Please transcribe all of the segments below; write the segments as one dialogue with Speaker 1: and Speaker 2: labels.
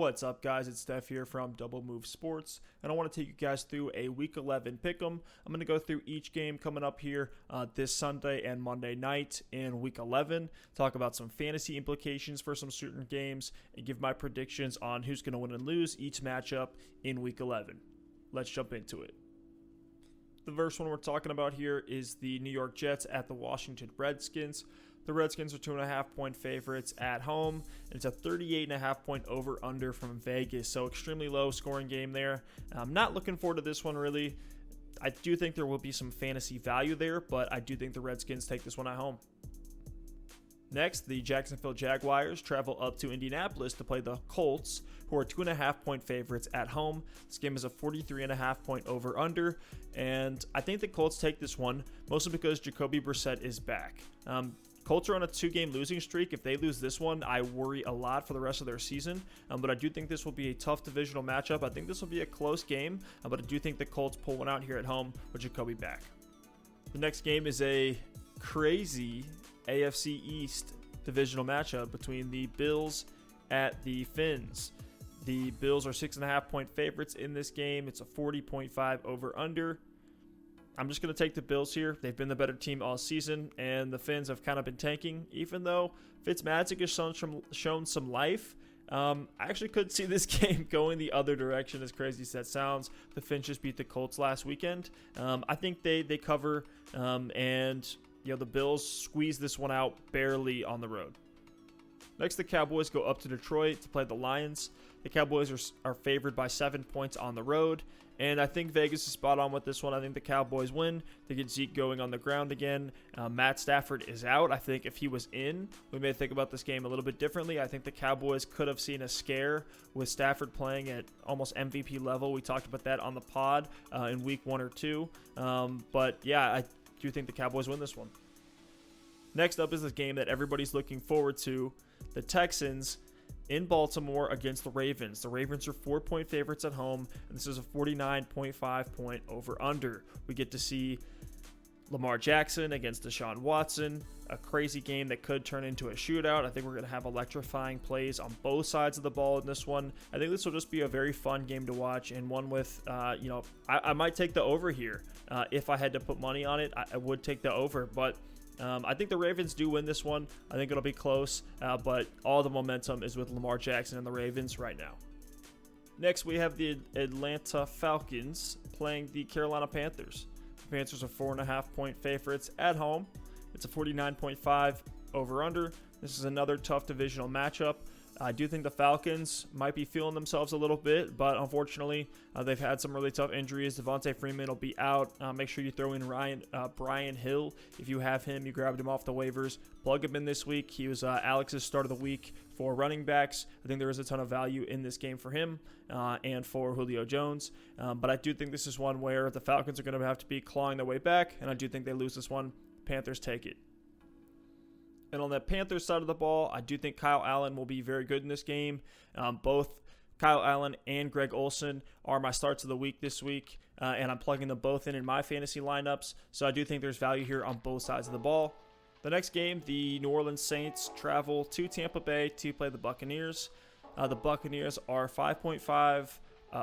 Speaker 1: What's up, guys? It's Stef here from Double Move Sports, and I want to take you guys through a Week 11 pick'em. I'm going to go through each game coming up here this Sunday and Monday night in Week 11, talk about some fantasy implications for some certain games, and give my predictions on who's going to win and lose each matchup in Week 11. Let's jump into it. The first one we're talking about here is the New York Jets at the Washington Redskins. The Redskins are 2.5-point favorites at home, and it's a 38.5-point over-under from Vegas, so extremely low scoring game there. I'm not looking forward to this one, really. I do think there will be some fantasy value there, but I do think the Redskins take this one at home. Next, the Jacksonville Jaguars travel up to Indianapolis to play the Colts, who are 2.5-point favorites at home. This game is a 43.5-point over-under, and I think the Colts take this one, mostly because Jacoby Brissett is back. Colts are on a 2-game losing streak. If they lose this one, I worry a lot for the rest of their season. But I do think this will be a tough divisional matchup. I think this will be a close game, but I do think the Colts pull one out here at home with Jacoby back. The next game is a crazy AFC East divisional matchup between the Bills at the Fins. The Bills are 6.5-point favorites in this game. It's a 40.5 over-under. I'm just going to take the Bills here. They've been the better team all season, and the Fins have kind of been tanking. Even though Fitzmagic has shown some life, I actually could see this game going the other direction, as crazy as that sounds. The Fins just beat the Colts last weekend. I think they cover, and the Bills squeeze this one out barely on the road. Next, the Cowboys go up to Detroit to play the Lions. The Cowboys are favored by 7 points on the road, and I think Vegas is spot on with this one. I think the Cowboys win. They get Zeke going on the ground again. Matt Stafford is out. I think if he was in, we may think about this game a little bit differently. I think the Cowboys could have seen a scare with Stafford playing at almost MVP level. We talked about that on the pod in week 1 or 2. But yeah, I do think the Cowboys win this one. Next up is the game that everybody's looking forward to. The Texans in Baltimore against the Ravens. The Ravens are 4-point favorites at home, and this is a 49.5-point over-under. We get to see Lamar Jackson against Deshaun Watson, a crazy game that could turn into a shootout. I think we're going to have electrifying plays on both sides of the ball in this one. I think this will just be a very fun game to watch, and one with, I might take the over here. If I had to put money on it, I would take the over, but I think the Ravens do win this one. I think it'll be close, but all the momentum is with Lamar Jackson and the Ravens right now. Next, we have the Atlanta Falcons playing the Carolina Panthers. The Panthers are 4.5-point favorites at home. It's a 49.5 over-under. This is another tough divisional matchup. I do think the Falcons might be feeling themselves a little bit, but unfortunately, they've had some really tough injuries. Devontae Freeman will be out. Make sure you throw in Brian Hill. If you have him, you grabbed him off the waivers. Plug him in this week. He was Alex's start of the week for running backs. I think there is a ton of value in this game for him and for Julio Jones. But I do think this is one where the Falcons are going to have to be clawing their way back, and I do think they lose this one. Panthers take it. And on the Panthers side of the ball, I do think Kyle Allen will be very good in this game. Both Kyle Allen and Greg Olsen are my starts of the week this week, and I'm plugging them both in my fantasy lineups. So I do think there's value here on both sides of the ball. The next game, the New Orleans Saints travel to Tampa Bay to play the Buccaneers. The Buccaneers are 5.5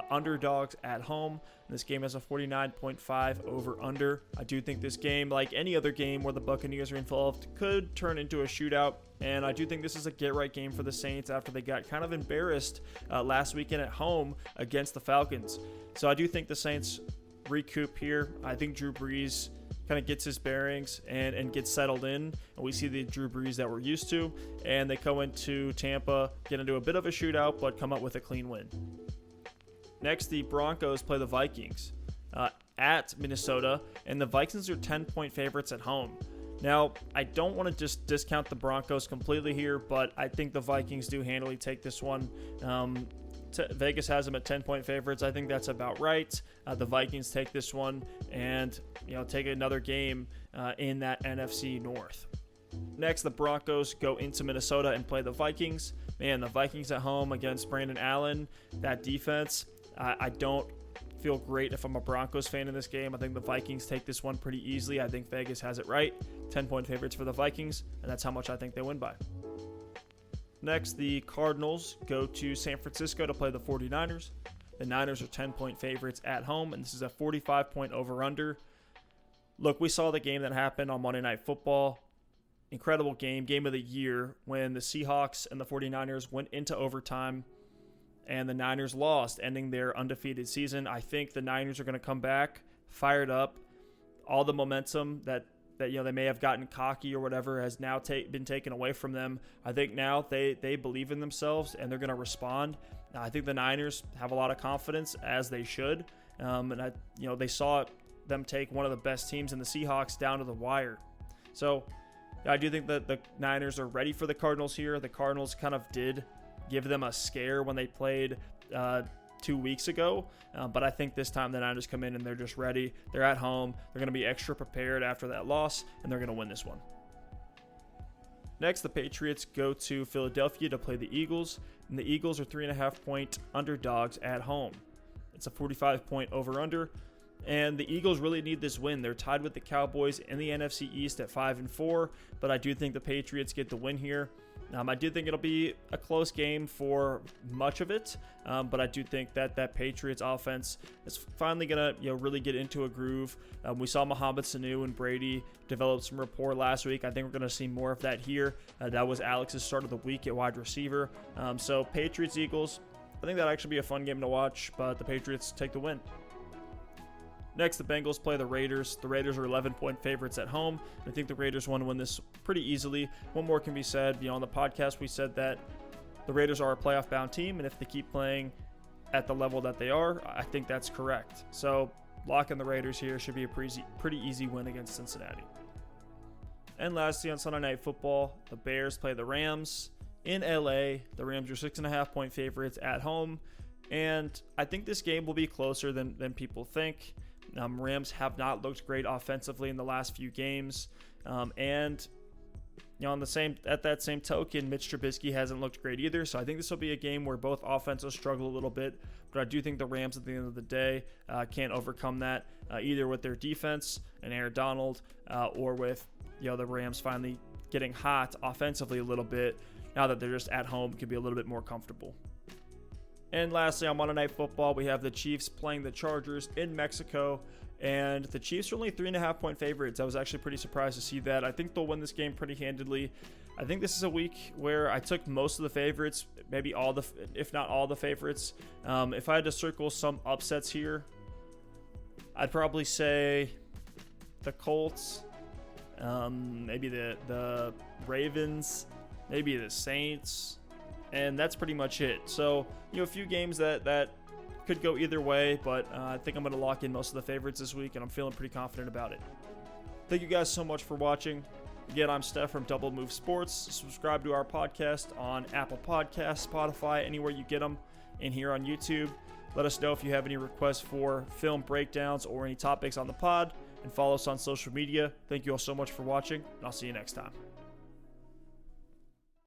Speaker 1: underdogs at home. This game has a 49.5 over-under. I do think this game, like any other game where the Buccaneers are involved, could turn into a shootout. And I do think this is a get-right game for the Saints after they got kind of embarrassed last weekend at home against the Falcons. So I do think the Saints recoup here. I think Drew Brees kind of gets his bearings and gets settled in. And we see the Drew Brees that we're used to. And they go into Tampa, get into a bit of a shootout, but come up with a clean win. Next, the Broncos play the Vikings at Minnesota, and the Vikings are 10-point favorites at home. Now, I don't want to just discount the Broncos completely here, but I think the Vikings do handily take this one. Vegas has them at 10-point favorites. I think that's about right. The Vikings take this one and take another game in that NFC North. Next, the Broncos go into Minnesota and play the Vikings. Man, the Vikings at home against Brandon Allen, that defense, I don't feel great if I'm a Broncos fan in this game. I think the Vikings take this one pretty easily. I think Vegas has it right. 10-point favorites for the Vikings, and that's how much I think they win by. Next, the Cardinals go to San Francisco to play the 49ers. The Niners are 10-point favorites at home, and this is a 45-point over-under. Look, we saw the game that happened on Monday Night Football. Incredible game of the year, when the Seahawks and the 49ers went into overtime and the Niners lost, ending their undefeated season. I think the Niners are going to come back fired up. All the momentum that they may have gotten cocky or whatever has now been taken away from them. I think now they believe in themselves and they're going to respond. I think the Niners have a lot of confidence, as they should. And they saw them take one of the best teams in the Seahawks down to the wire. So I do think that the Niners are ready for the Cardinals here. The Cardinals kind of did give them a scare when they played 2 weeks ago. But I think this time the Niners come in and they're just ready. They're at home. They're going to be extra prepared after that loss, and they're going to win this one. Next, the Patriots go to Philadelphia to play the Eagles, and the Eagles are 3.5-point underdogs at home. It's a 45-point over-under, and the Eagles really need this win. They're tied with the Cowboys in the NFC East at 5-4, but I do think the Patriots get the win here. I do think it'll be a close game for much of it, but I do think that Patriots offense is finally going to really get into a groove. We saw Mohamed Sanu and Brady develop some rapport last week. I think we're going to see more of that here. That was Alex's start of the week at wide receiver. So Patriots-Eagles, I think that'll actually be a fun game to watch, but the Patriots take the win. Next, the Bengals play the Raiders. The Raiders are 11-point favorites at home. I think the Raiders want to win this pretty easily. One more can be said. On the podcast, we said that the Raiders are a playoff-bound team, and if they keep playing at the level that they are, I think that's correct. So, locking the Raiders here should be a pretty easy win against Cincinnati. And lastly, on Sunday Night Football, the Bears play the Rams in LA. The Rams are 6.5-point favorites at home, and I think this game will be closer than people think. Rams have not looked great offensively in the last few games, and at that same token, Mitch Trubisky hasn't looked great either. So I think this will be a game where both offenses struggle a little bit, but I do think the Rams at the end of the day can't overcome that either with their defense and Aaron Donald, or with the Rams finally getting hot offensively a little bit now that they're just at home, could be a little bit more comfortable. And lastly, on Monday Night Football, we have the Chiefs playing the Chargers in Mexico, and the Chiefs are only 3.5-point favorites. I was actually pretty surprised to see that. I think they'll win this game pretty handedly. I think this is a week where I took most of the favorites, maybe if not all the favorites. If I had to circle some upsets here, I'd probably say the Colts, maybe the Ravens, maybe the Saints, and that's pretty much it. So, a few games that could go either way, but I think I'm going to lock in most of the favorites this week, and I'm feeling pretty confident about it. Thank you guys so much for watching. Again, I'm Stef from Double Move Sports. Subscribe to our podcast on Apple Podcasts, Spotify, anywhere you get them, and here on YouTube. Let us know if you have any requests for film breakdowns or any topics on the pod, and follow us on social media. Thank you all so much for watching, and I'll see you next time.